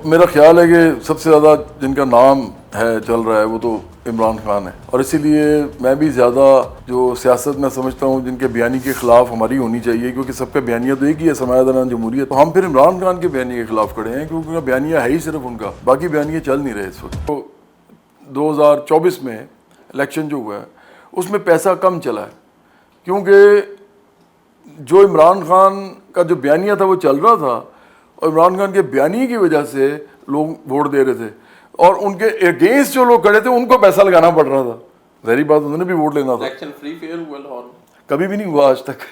میرا خیال ہے کہ سب سے زیادہ جن کا نام ہے چل رہا ہے وہ تو عمران خان ہے، اور اسی لیے میں بھی زیادہ جو سیاست میں سمجھتا ہوں جن کے بیانی کے خلاف ہماری ہونی چاہیے، کیونکہ سب کا بیانیہ تو ایک ہی ہے، سرمایہ داران جمہوریت، تو ہم پھر عمران خان کے بیانیے کے خلاف کھڑے ہیں، کیونکہ بیانیہ ہے ہی صرف ان کا، باقی بیانیے چل نہیں رہے اس وقت۔ تو 2024 میں الیکشن جو ہوا ہے اس میں پیسہ کم چلا ہے، کیونکہ جو عمران خان کا جو بیانیہ تھا وہ چل رہا تھا، اور عمران خان کے بیانیے کی وجہ سے لوگ ووٹ دے رہے تھے، اور ان کے اگینسٹ جو لوگ کھڑے تھے ان کو پیسہ لگانا پڑ رہا تھا، ظاہری بات انہوں نے بھی ووٹ لینا تھا۔ الیکشن فری فیئر ہوا لاہور میں؟ کبھی بھی نہیں ہوا آج تک،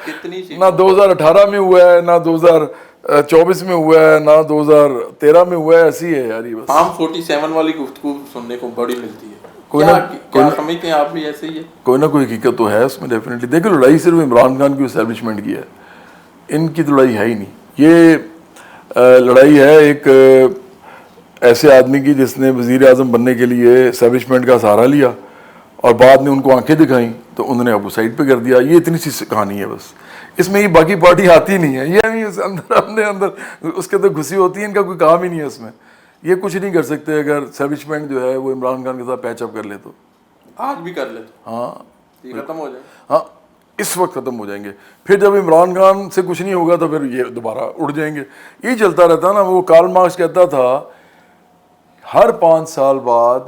کتنی نہ 2018 میں ہوا ہے، نہ 2024 میں ہوا ہے، نہ 2013 میں ہوا ہے، ایسی ہے یار یہ بس۔ فارم 47 والی گفتگو سننے کو بڑی ملتی ہے، کیا سمجھتے ہیں آپ بھی ایسے ہی ہے؟ کوئی نہ کوئی حقیقت تو ہے اس میں ڈیفینیٹلی۔ دیکھیں لڑائی صرف عمران خان کی اسٹیبلشمنٹ کی ہے، ان کی تو لڑائی ہے ہی نہیں، یہ لڑائی ہے ایک ایسے آدمی کی جس نے وزیر اعظم بننے کے لیے اسٹیبلشمنٹ کا سہارا لیا اور بعد میں ان کو آنکھیں دکھائیں تو انہوں نے ابو سائڈ پہ کر دیا، یہ اتنی سی کہانی ہے بس، اس میں یہ باقی پارٹی آتی نہیں ہے، یہ نہیں اس اندر اپنے اندر اس کے تو گھسی ہوتی ہے، ان کا کوئی کام ہی نہیں ہے اس میں، یہ کچھ نہیں کر سکتے اگر اسٹیبلشمنٹ جو ہے وہ عمران خان کے ساتھ پیچ اپ کر لے تو۔ آج بھی کر لیتے؟ ہاں یہ ختم ہو جائے؟ ہاں اس وقت ختم ہو جائیں گے، پھر جب عمران خان سے کچھ نہیں ہوگا تو پھر یہ دوبارہ اٹھ جائیں گے، یہ چلتا رہتا نا۔ وہ کارل مارکس کہتا تھا ہر 5 سال بعد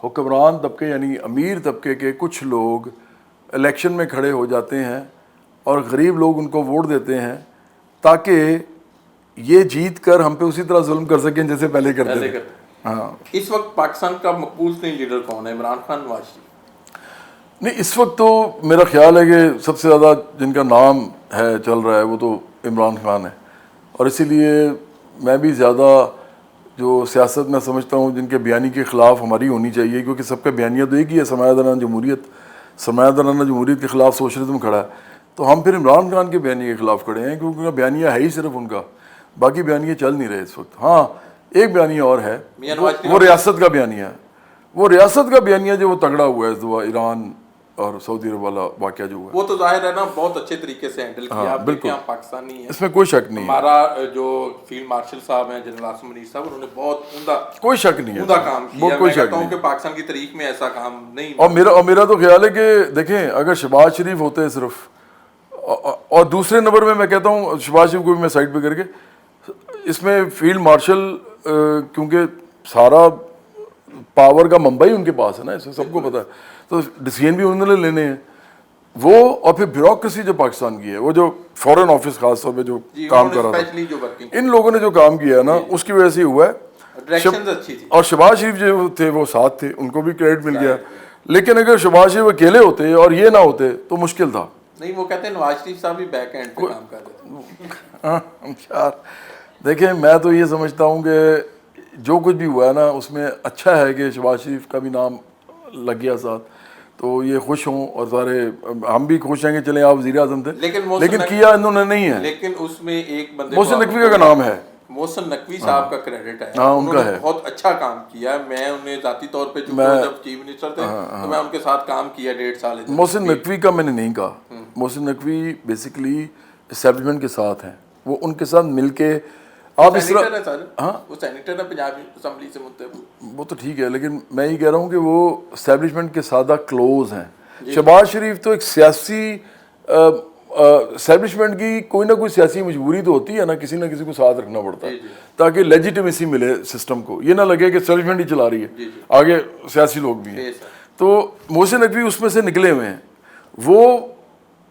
حکمران طبقے یعنی امیر طبقے کے کچھ لوگ الیکشن میں کھڑے ہو جاتے ہیں اور غریب لوگ ان کو ووٹ دیتے ہیں تاکہ یہ جیت کر ہم پہ اسی طرح ظلم کر سکیں جیسے پہلے کرتے تھے۔ ہاں اس وقت پاکستان کا مقبول ترین لیڈر کون ہے، عمران خان، نواز شریف؟ نہیں، اس وقت تو میرا خیال ہے کہ سب سے زیادہ جن کا نام ہے چل رہا ہے وہ تو عمران خان ہے، اور اسی لیے میں بھی زیادہ جو سیاست میں سمجھتا ہوں جن کے بیانی کے خلاف ہماری ہونی چاہیے، کیونکہ سب کا بیانیہ تو ایک ہی ہے، سرمایہ داران جمہوریت، سرمایہ دارانہ جمہوریت کے خلاف سوشلزم کھڑا ہے، تو ہم پھر عمران خان کے بیانیے کے خلاف کھڑے ہیں، کیونکہ بیانیہ ہے ہی صرف ان کا، باقی بیانیے چل نہیں رہے اس وقت۔ ہاں ایک بیانیہ اور ہے، وہ ریاست کا بیانیہ ہے، وہ ریاست کا بیانیہ جو وہ تگڑا ہوا ہے اس دفعہ ایران اور سعودی عرب والا واقعہ جو ہوا ہے، وہ تو ظاہر ہے نا بہت اچھے طریقے سے ہینڈل کیا، آپ بالکل ہم پاکستانی ہیں، اس میں کوئی شک نہیں ہے، ہمارا جو فیلڈ مارشل صاحب ہیں جنرل عاصم منیر صاحب، انہوں نے بہت کوئی شک نہیں ہے، عمدہ کام کیا، کوئی میں شک کہتا ہوں نہیں کہ پاکستان کی تاریخ میں ایسا کام نہیں۔ اور میرا تو خیال ہے کہ دیکھیں اگر شہباز شریف ہوتے صرف، اور دوسرے نمبر میں کہتا ہوں شہباز شریف کو بھی میں سائڈ پہ کر کے، اس میں فیلڈ مارشل کیونکہ سارا پاور کا منبع ہی ان کے پاس ہے نا، اس میں سب کو پتہ ہے، تو ڈیسیژن بھی انہوں نے لینے ہیں وہ، اور پھر بیوروکریسی جو پاکستان کی ہے، وہ جو فورن آفس خاص طور پہ جو کام کر رہا تھا، ان لوگوں نے جو کام کیا ہے نا اس کی وجہ سے ہوا ہے، اور شہباز شریف جو تھے وہ ساتھ تھے، ان کو بھی کریڈٹ مل گیا، لیکن اگر شہباز شریف اکیلے ہوتے اور یہ نہ ہوتے تو مشکل تھا۔ نہیں، وہ کہتے ہیں نواز شریف صاحب بھی بیک اینڈ پہ کام کر رہے تھے۔ ہاں یار دیکھیں میں تو یہ سمجھتا ہوں کہ جو کچھ بھی ہوا ہے نا اس میں اچھا ہے کہ شہباز شریف کا بھی نام لگ گیا ساتھ، تو یہ خوش ہوں، اور سارے ہم بھی خوش ہیں کہ چلیں آپ وزیر اعظم تھے، لیکن کیا انہوں نے نہیں ہے۔ لیکن اس میں ایک بندے محسن نقوی کا نام ہے، محسن نقوی صاحب کا کریڈٹ ہے، ہاں ان انہوں کا نے ہے، بہت اچھا کام کیا، میں انہیں ذاتی طور پہ جب چیف منسٹر تھے تو میں ان کے ساتھ کام کیا 1.5 سال۔ محسن نقوی کا میں نے نہیں کہا، محسن نقوی بیسیکلی اسٹیبلشمنٹ کے ساتھ ہیں، وہ ان کے ساتھ مل کے آپ اس طرح، ہاں وہ سینیٹر ہے پنجاب اسمبلی سے منتخب، وہ تو ٹھیک ہے، لیکن میں یہ کہہ رہا ہوں کہ وہ اسٹیبلشمنٹ کے ساتھ کلوز ہیں۔ شہباز شریف تو ایک سیاسی اسٹیبلشمنٹ کی کوئی نہ کوئی سیاسی مجبوری تو ہوتی ہے نا، کسی نہ کسی کو ساتھ رکھنا پڑتا ہے تاکہ لیجیٹمیسی ملے سسٹم کو، یہ نہ لگے کہ اسٹیبلشمنٹ ہی چلا رہی ہے، آگے سیاسی لوگ بھی ہیں۔ تو محسن نقوی اس میں سے نکلے ہوئے ہیں، وہ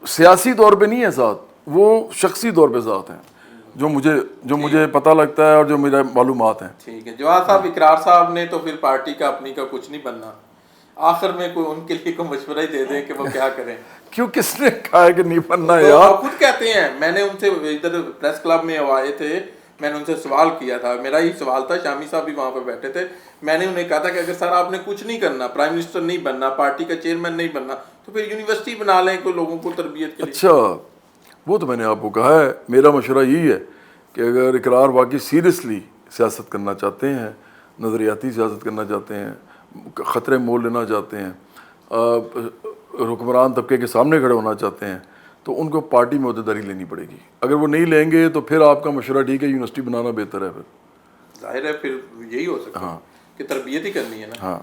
سیاسی طور پہ نہیں ہے ساتھ، وہ شخصی طور پہ ساتھ ہیں، جو مجھے پتہ لگتا ہے اور جو میرے معلومات ہیں۔ ٹھیک ہے، جواد صاحب، اقرار صاحب نے تو پھر پارٹی کا اپنی کا کچھ نہیں بننا، آخر میں کوئی ان کے لیے کوئی مشورہ ہی دے دیں کہ وہ کیا کریں؟ کیوں، کس نے کہا ہے کہ نہیں بننا ہے یار؟ آپ خود کہتے ہیں، میں نے ان سے ادھر پریس کلب میں آئے تھے، میں نے ان سے سوال کیا تھا، میرا ہی سوال تھا، شامی صاحب بھی وہاں پہ بیٹھے تھے، میں نے انہیں کہا تھا کہ اگر سر آپ نے کچھ نہیں کرنا، پرائم منسٹر نہیں بننا، پارٹی کا چیئرمین نہیں بننا، تو پھر یونیورسٹی بنا لیں کوئی لوگوں کو تربیت کے لیے۔ اچھا، وہ تو میں نے آپ کو کہا ہے، میرا مشورہ یہی ہے کہ اگر اقرار واقعی سیریسلی سیاست کرنا چاہتے ہیں، نظریاتی سیاست کرنا چاہتے ہیں، خطرے مول لینا چاہتے ہیں، حکمران طبقے کے سامنے کھڑے ہونا چاہتے ہیں، تو ان کو پارٹی میں عہدیداری لینی پڑے گی۔ اگر وہ نہیں لیں گے تو پھر آپ کا مشورہ ٹھیک ہے، یونیورسٹی بنانا بہتر ہے پھر۔ ظاہر ہے پھر یہی ہو سکتا ہے کہ تربیت ہی کرنی ہے نا. ہاں